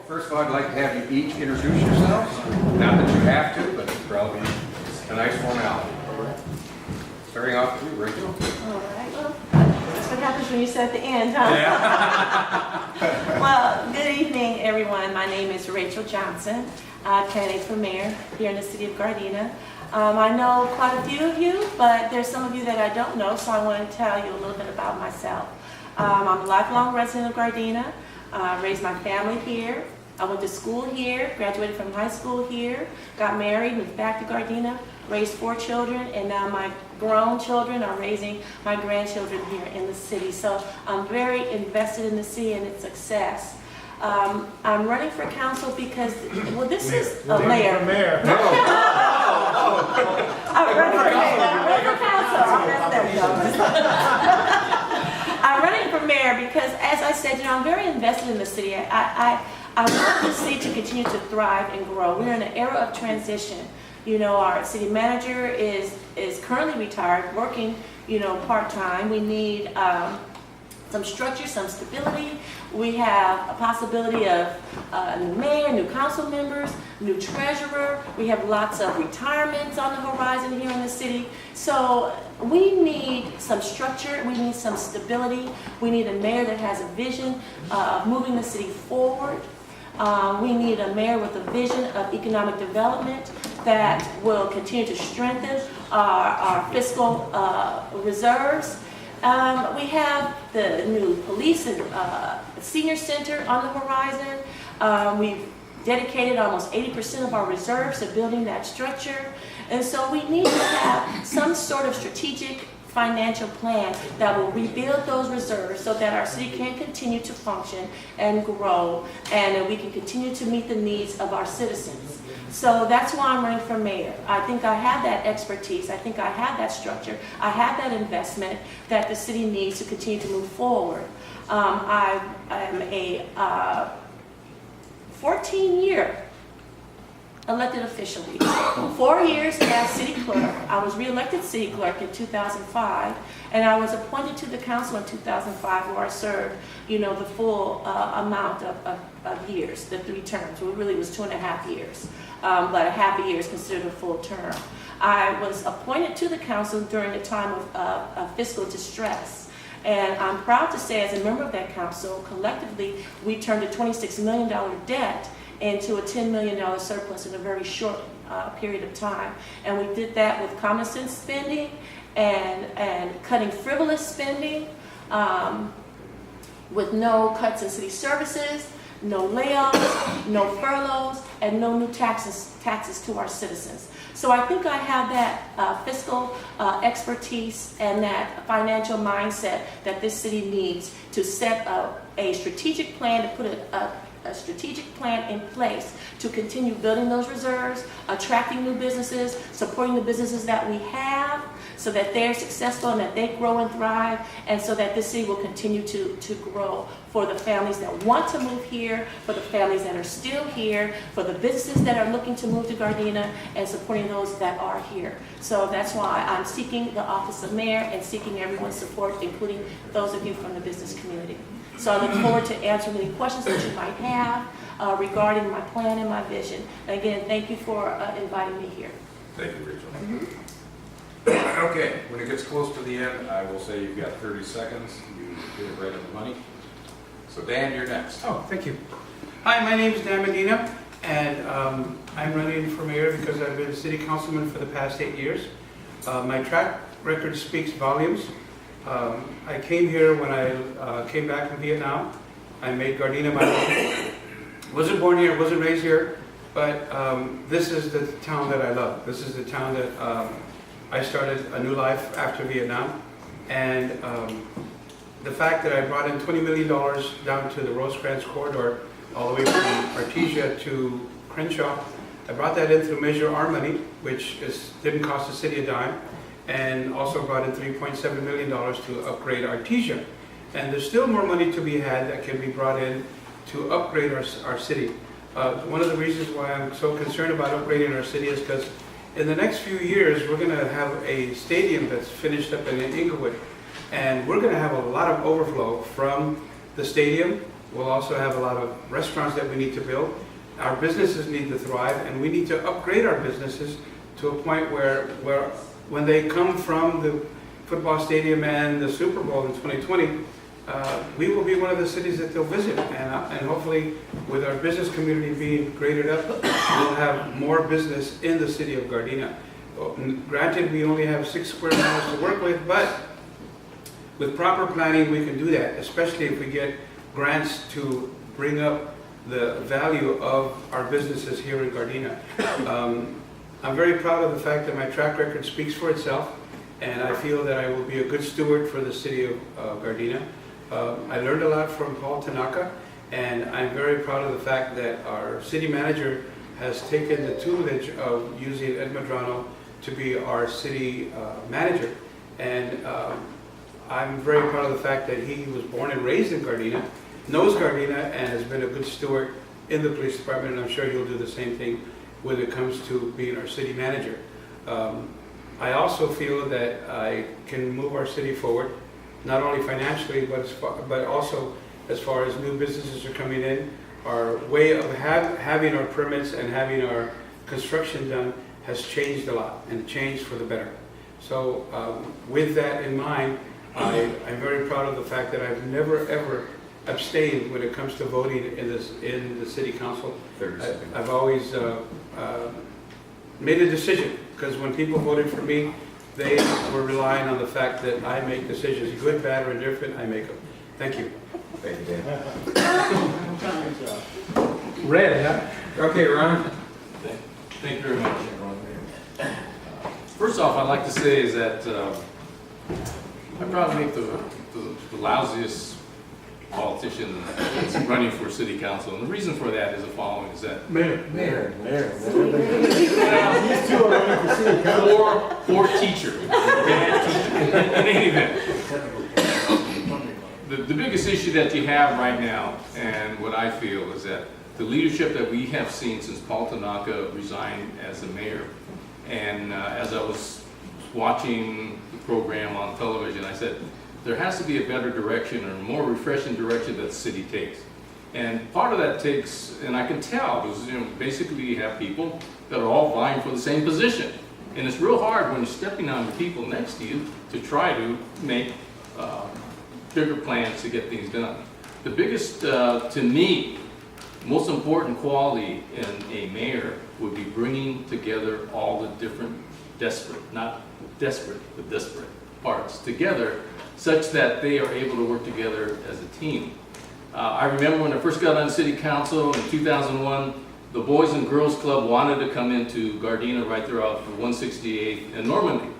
First of all, I'd like to have you each introduce yourselves. Not that you have to, but it's probably a nice formality. Starting off with you, Rachel. All right. Well, that's what happens when you sit at the end, huh? Yeah. Well, good evening, everyone. My name is Rachel Johnson, candidate for mayor here in the city of Gardena. I know quite a few of you, but there's some of you that I don't know, so I want to tell you a little bit about myself. I'm a lifelong resident of Gardena. Raised my family here. I went to school here, graduated from high school here, got married, moved back to Gardena, raised 4 children, and now my grown children are raising my grandchildren here in the city. So I'm very invested in the city and its success. I'm running for council because, well, this is a mayor. Mayor. I'm running for mayor. I'm running for council. I'm running for mayor because, as I said, I'm very invested in the city. I want the city to continue to thrive and grow. We're in an era of transition. Our city manager is currently retired, working, part-time. We need some structure, some stability. We have a possibility of a new mayor, new council members, new treasurer. We have lots of retirements on the horizon here in the city. So we need some structure, we need some stability. We need a mayor that has a vision of moving the city forward. We need a mayor with a vision of economic development that will continue to strengthen our fiscal reserves. We have the new police and senior center on the horizon. We've dedicated almost 80% of our reserves to building that structure. And so we need to have some sort of strategic financial plan that will rebuild those reserves so that our city can continue to function and grow, and that we can continue to meet the needs of our citizens. So that's why I'm running for mayor. I think I have that expertise. I think I have that structure. I have that investment that the city needs to continue to move forward. I am a 14-year elected official. 4 years as city clerk. I was re-elected city clerk in 2005, and I was appointed to the council in 2005, where I served, the full amount of years, the 3 terms. Well, it really was 2.5 years, but a half a year is considered a full term. I was appointed to the council during a time of fiscal distress. And I'm proud to say, as a member of that council, collectively, we turned a $26 million debt into a $10 million surplus in a very short period of time. And we did that with common sense spending and cutting frivolous spending, with no cuts in city services, no layoffs, no furloughs, and no new taxes to our citizens. So I think I have that fiscal expertise and that financial mindset that this city needs to set up a strategic plan, to put a strategic plan in place to continue building those reserves, attracting new businesses, supporting the businesses that we have so that they're successful and that they grow and thrive, and so that this city will continue to grow for the families that want to move here, for the families that are still here, for the businesses that are looking to move to Gardena, and supporting those that are here. So that's why I'm seeking the office of mayor and seeking everyone's support, including those of you from the business community. So I look forward to answering any questions that you might have regarding my plan and my vision. And again, thank you for inviting me here. Thank you, Rachel. Okay, when it gets close to the end, I will say you've got 30 seconds. You get it right on the money. So Dan, you're next. Oh, thank you. Hi, my name is Dan Medina, and I'm running for mayor because I've been a city councilman for the past 8 years. My track record speaks volumes. I came here when I came back from Vietnam. I made Gardena my home. Wasn't born here, wasn't raised here, but this is the town that I love. This is the town that I started a new life after Vietnam. And the fact that I brought in $20 million down to the Rosecrans corridor, all the way from Artesia to Crenshaw, I brought that in through Measure R money, which didn't cost the city a dime, and also brought in $3.7 million to upgrade Artesia. And there's still more money to be had that can be brought in to upgrade our city. One of the reasons why I'm so concerned about upgrading our city is because in the next few years, we're going to have a stadium that's finished up in Inglewood. And we're going to have a lot of overflow from the stadium We'll also have a lot of restaurants that we need to build. Our businesses need to thrive, and we need to upgrade our businesses to a point where when they come from the football stadium and the Super Bowl in 2020, we will be one of the cities that they'll visit. And hopefully, with our business community being graded up, we'll have more business in the city of Gardena. Granted, we only have 6 square miles to work with, but with proper planning, we can do that, especially if we get grants to bring up the value of our businesses here in Gardena. I'm very proud of the fact that my track record speaks for itself, and I feel that I will be a good steward for the city of Gardena. I learned a lot from Paul Tanaka, and I'm very proud of the fact that our city manager has taken the tutelage of using Ed Medrano to be our city manager. And I'm very proud of the fact that he was born and raised in Gardena, knows Gardena, and has been a good steward in the police department, and I'm sure he'll do the same thing when it comes to being our city manager. I also feel that I can move our city forward, not only financially, but also as far as new businesses are coming in. Our way of having our permits and having our construction done has changed a lot, and changed for the better. So with that in mind, I'm very proud of the fact that I've never ever abstained when it comes to voting in the city council. I've always made a decision, because when people voted for me, they were relying on the fact that I make decisions, good, bad, or indifferent, I make them. Thank you. Thank you, Dan. Red, huh? Okay, Ron? Thank you very much. First off, I'd like to say is that I probably make the lousiest politician that's running for city council. And the reason for that is the following, is that Mayor. These two are running for city council. poor teacher, bad teacher, in any event. The biggest issue that you have right now, and what I feel, is that the leadership that we have seen since Paul Tanaka resigned as the mayor, and as I was watching the program on television, I said, there has to be a better direction or a more refreshing direction that the city takes. And part of that takes, and I can tell, because basically you have people that are all vying for the same position. And it's real hard when you're stepping on the people next to you to try to make bigger plans to get things done. The biggest, to me, most important quality in a mayor would be bringing together all the different not desperate, but disparate parts together, such that they are able to work together as a team. I remember when I first got on city council in 2001, the Boys and Girls Club wanted to come into Gardena right there off of 168 in Normandy.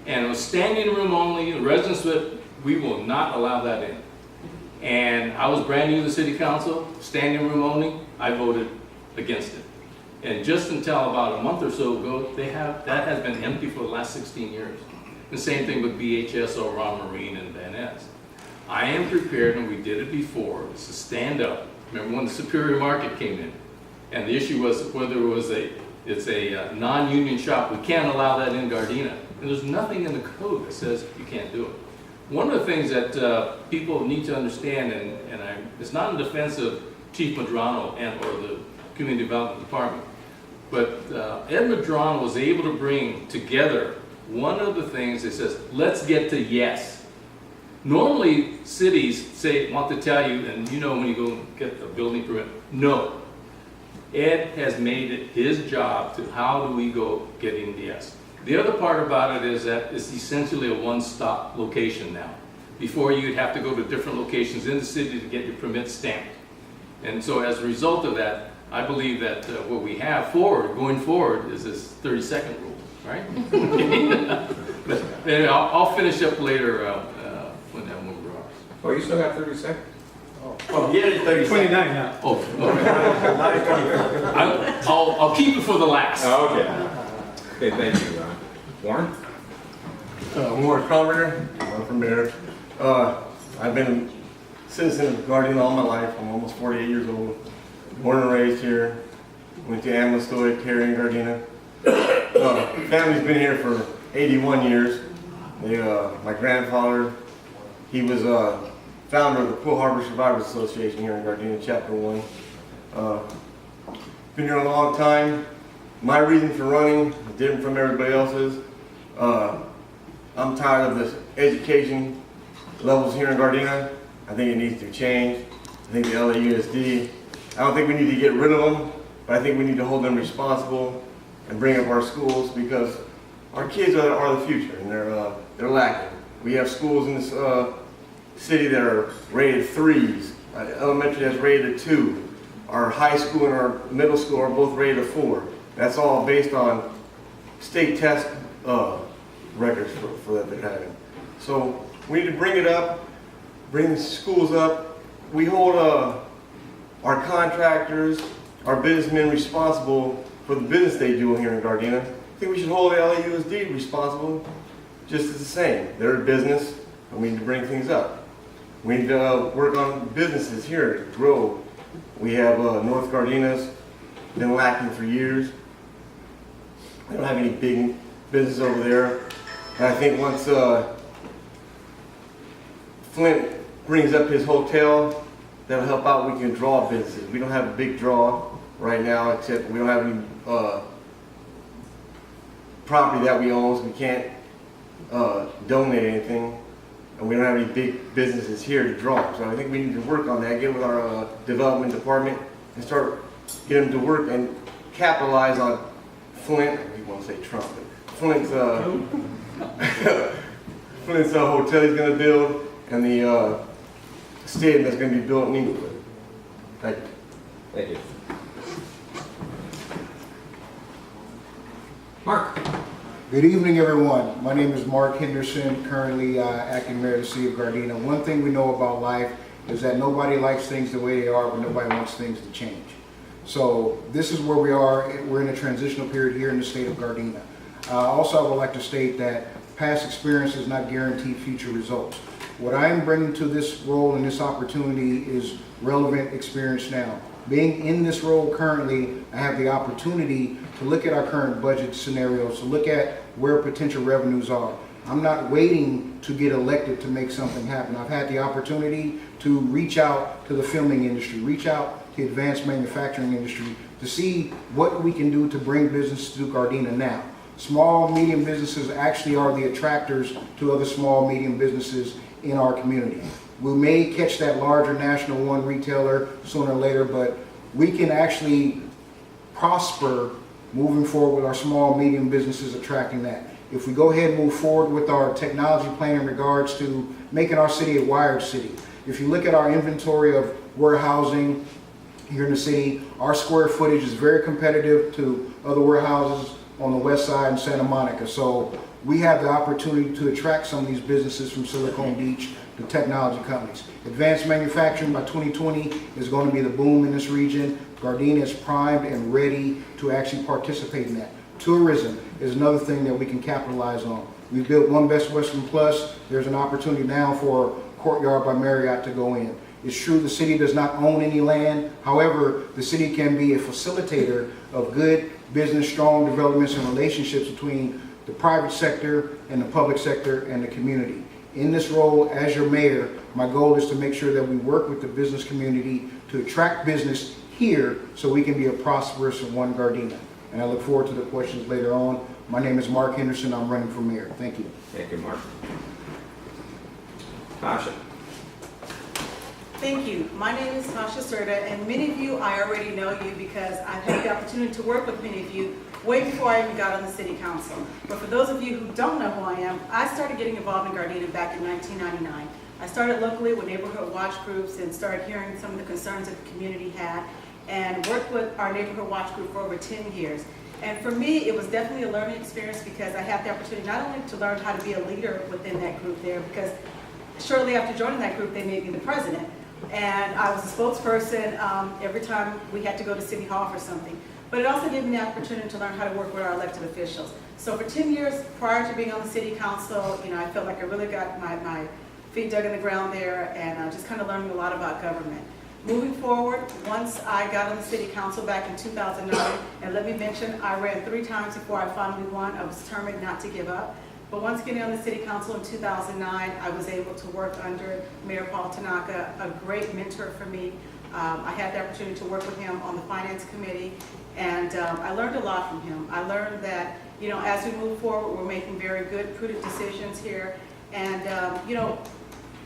And it was standing room only, the residents said, we will not allow that in. And I was brand new to the city council, standing room only, I voted against it. And just until about a month or so ago, that has been empty for the last 16 years. The same thing with BHS, Ron Marine, and Van Ness. I am prepared, and we did it before, is to stand up. Remember when the Superior Market came in? And the issue was whether it's a non-union shop. We can't allow that in Gardena. And there's nothing in the code that says you can't do it. One of the things that people need to understand, and it's not in defense of Chief Medrano or the Community Development Department, but Ed Medrano was able to bring together one of the things that says, let's get to yes. Normally, cities want to tell you, and when you go get a building permit, no. Ed has made it his job to how do we go getting the yes. The other part about it is that it's essentially a one-stop location now. Before, you'd have to go to different locations in the city to get your permit stamped. And so as a result of that, I believe that what we have going forward is this 30-second rule, right? But anyway, I'll finish up later when that one drops. Oh, you still got 30 seconds? Oh, yeah, it's 30 29 seconds. now. Oh, okay. I'll keep it for the last. Oh, okay. Okay, thank you, Ron. Warren? Morris Carpenter, I'm from there. I've been a citizen of Gardena all my life. I'm almost 48 years old. Born and raised here. Went to Amlastoy, here in Gardena. Family's been here for 81 years. My grandfather, he was founder of the Pearl Harbor Survivors Association here in Gardena, Chapter 1. Been here a long time. My reason for running is different from everybody else's. I'm tired of this education levels here in Gardena. I think it needs to change. I think the LAUSD, I don't think we need to get rid of them, but I think we need to hold them responsible and bring up our schools, because our kids are the future, and they're lacking. We have schools in this city that are rated 3s. Elementary that's rated 2. Our high school and our middle school are both rated 4. That's all based on state test records for that they're having. So we need to bring it up, bring the schools up. We hold our contractors, our businessmen responsible for the business they do here in Gardena. I think we should hold the LAUSD responsible just as the same. They're a business, and we need to bring things up. We need to work on businesses here to grow. We have North Gardena's been lacking for years. We don't have any big business over there. And I think once Flint brings up his hotel, that'll help out. We can draw businesses. We don't have a big draw right now, except we don't have any property that we own, so we can't donate anything. And we don't have any big businesses here to draw. So I think we need to work on that, get with our development department and start getting them to work and capitalize on Flint. We won't say Trump, but Flint's Flint's hotel he's going to build, and the stadium that's going to be built in Englewood. Thank you. Thank you. Mark. Good evening, everyone. My name is Mark Henderson, currently acting mayor of the city of Gardena. One thing we know about life is that nobody likes things the way they are, but nobody wants things to change. So this is where we are. We're in a transitional period here in the state of Gardena. Also, I would like to state that past experience does not guarantee future results. What I am bringing to this role and this opportunity is relevant experience now. Being in this role currently, I have the opportunity to look at our current budget scenarios, to look at where potential revenues are. I'm not waiting to get elected to make something happen. I've had the opportunity to reach out to the filming industry, reach out to the advanced manufacturing industry to see what we can do to bring business to Gardena now. Small, medium businesses actually are the attractors to other small, medium businesses in our community. We may catch that larger national one retailer sooner or later, but we can actually prosper moving forward with our small, medium businesses attracting that. If we go ahead and move forward with our technology plan in regards to making our city a wired city. If you look at our inventory of warehousing here in the city, our square footage is very competitive to other warehouses on the west side in Santa Monica. So we have the opportunity to attract some of these businesses from Silicon Beach to technology companies. Advanced manufacturing by 2020 is going to be the boom in this region. Gardena is primed and ready to actually participate in that. Tourism is another thing that we can capitalize on. We built One Best Western Plus. There's an opportunity now for Courtyard by Marriott to go in. It's true the city does not own any land. However, the city can be a facilitator of good business, strong developments and relationships between the private sector and the public sector and the community. In this role as your mayor, my goal is to make sure that we work with the business community to attract business here so we can be a prosperous One Gardena. And I look forward to the questions later on. My name is Mark Henderson. I'm running for mayor. Thank you. Thank you, Mark. Tasha. Thank you. My name is Tasha Serta, and many of you, I already know you because I've had the opportunity to work with many of you way before I even got on the city council. But for those of you who don't know who I am, I started getting involved in Gardena back in 1999. I started locally with neighborhood watch groups and started hearing some of the concerns that the community had, and worked with our neighborhood watch group for over 10 years. And for me, it was definitely a learning experience because I had the opportunity not only to learn how to be a leader within that group there, because shortly after joining that group, they made me the president. And I was a spokesperson every time we had to go to City Hall for something. But it also gave me the opportunity to learn how to work with our elected officials. So for 10 years prior to being on the city council, I felt like I really got my feet dug in the ground there and just kind of learning a lot about government. Moving forward, once I got on the city council back in 2009, and let me mention, I ran 3 times before I finally won. I was determined not to give up. But once getting on the city council in 2009, I was able to work under Mayor Paul Tanaka, a great mentor for me. I had the opportunity to work with him on the finance committee, and I learned a lot from him. I learned that, you know, as we move forward, we're making very good, prudent decisions here. And, you know,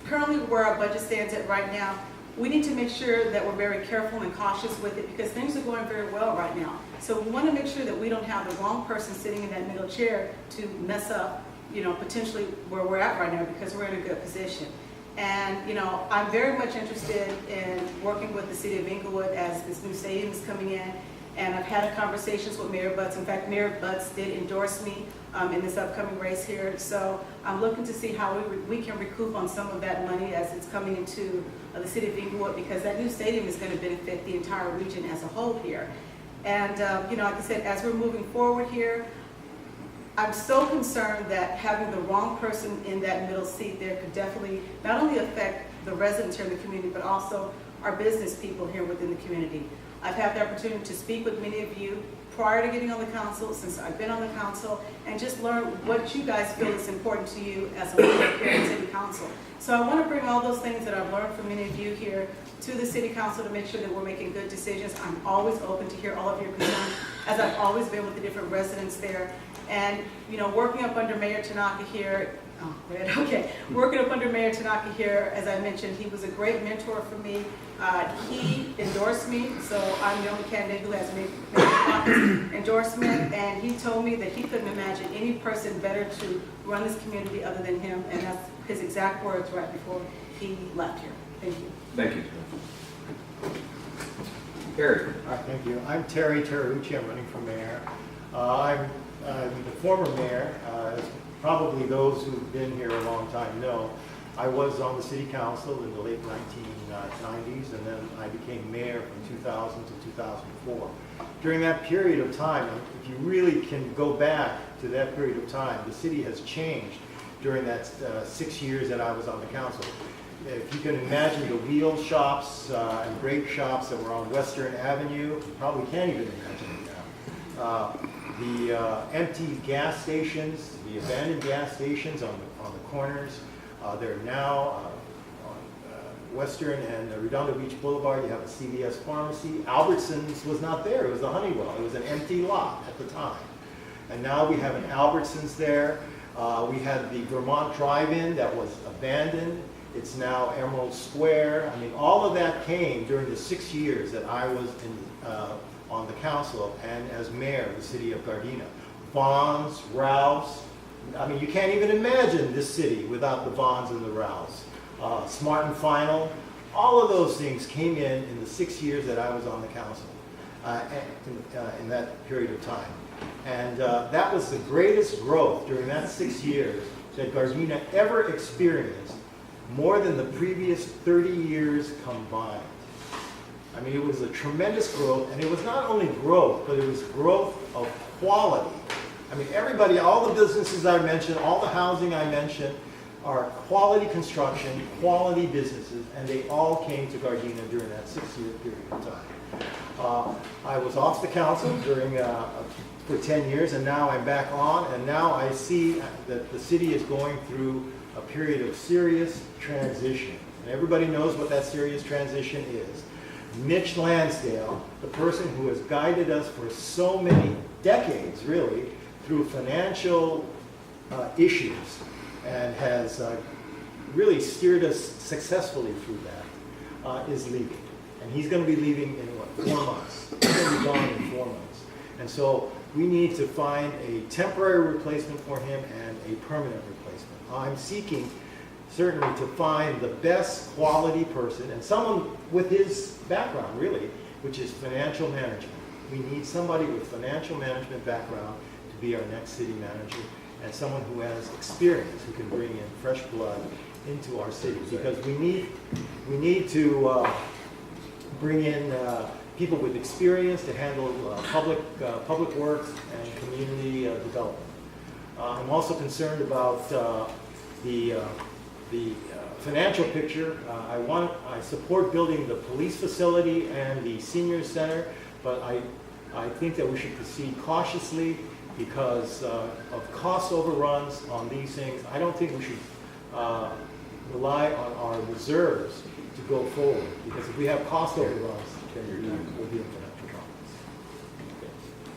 currently where our budget stands at right now, we need to make sure that we're very careful and cautious with it because things are going very well right now. So we want to make sure that we don't have the wrong person sitting in that middle chair to mess up, you know, potentially where we're at right now because we're in a good position. And, you know, I'm very much interested in working with the city of Inglewood as this new stadium is coming in. And I've had conversations with Mayor Butts. In fact, Mayor Butts did endorse me in this upcoming race here. So I'm looking to see how we can recoup on some of that money as it's coming into the city of Inglewood because that new stadium is going to benefit the entire region as a whole here. And, you know, like I said, as we're moving forward here, I'm so concerned that having the wrong person in that middle seat there could definitely not only affect the residents here in the community, but also our business people here within the community. I've had the opportunity to speak with many of you prior to getting on the council, since I've been on the council, and just learn what you guys feel is important to you as a member here in city council. So I want to bring all those things that I've learned from many of you here to the city council to make sure that we're making good decisions. I'm always open to hear all of your concerns, as I've always been with the different residents there. And, you know, working up under Mayor Tanaka here, working up under Mayor Tanaka here, as I mentioned, he was a great mentor for me. He endorsed me, so I'm the only candidate who has Mayor Tanaka's endorsement, and he told me that he couldn't imagine any person better to run this community other than him, and that's his exact words right before he left here. Thank you. Thank you. Terry. Hi, thank you. I'm Terry Terrucci. I'm running for mayor. I'm the former mayor. As probably those who've been here a long time know, I was on the city council in the late 1990s, and then I became mayor from 2000 to 2004. During that period of time, if you really can go back to that period of time, the city has changed during that 6 years that I was on the council. If you can imagine the wheel shops and brake shops that were on Western Avenue, you probably can't even imagine it now. The empty gas stations, the abandoned gas stations on the corners, they're now on Western and Redondo Beach Boulevard. You have a CVS pharmacy. Albertsons was not there. It was the Honeywell. It was an empty lot at the time. And now we have an Albertsons there. We had the Vermont Drive-In that was abandoned. It's now Emerald Square. I mean, all of that came during the 6 years that I was on the council and as mayor of the city of Gardena. Vons, Ralph's. I mean, you can't even imagine this city without the Vons and the Ralph's. Smart and Final. All of those things came in the 6 years that I was on the council in that period of time. And that was the greatest growth during that 6 years that Gardena ever experienced, more than the previous 30 years combined. I mean, it was a tremendous growth, and it was not only growth, but it was growth of quality. I mean, everybody, all the businesses I mentioned, all the housing I mentioned, are quality construction, quality businesses, and they all came to Gardena during that 6-year period of time. I was off the council for 10 years, and now I'm back on, and now I see that the city is going through a period of serious transition. And everybody knows what that serious transition is. Mitch Lansdale, the person who has guided us for so many decades, really, through financial issues, and has really steered us successfully through that, is leaving. And he's going to be leaving in, what, 4 months. He's going to be gone in 4 months. And so we need to find a temporary replacement for him and a permanent replacement. I'm seeking certainly to find the best quality person, and someone with his background, really, which is financial management. We need somebody with financial management background to be our next city manager, and someone who has experience, who can bring in fresh blood into our city, because we need to bring in people with experience to handle public works and community development. I'm also concerned about the financial picture. I support building the police facility and the senior center, but I think that we should proceed cautiously because of cost overruns on these things. I don't think we should rely on our reserves to go forward, because if we have cost overruns, then we'll be in financial problems.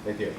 Thank you.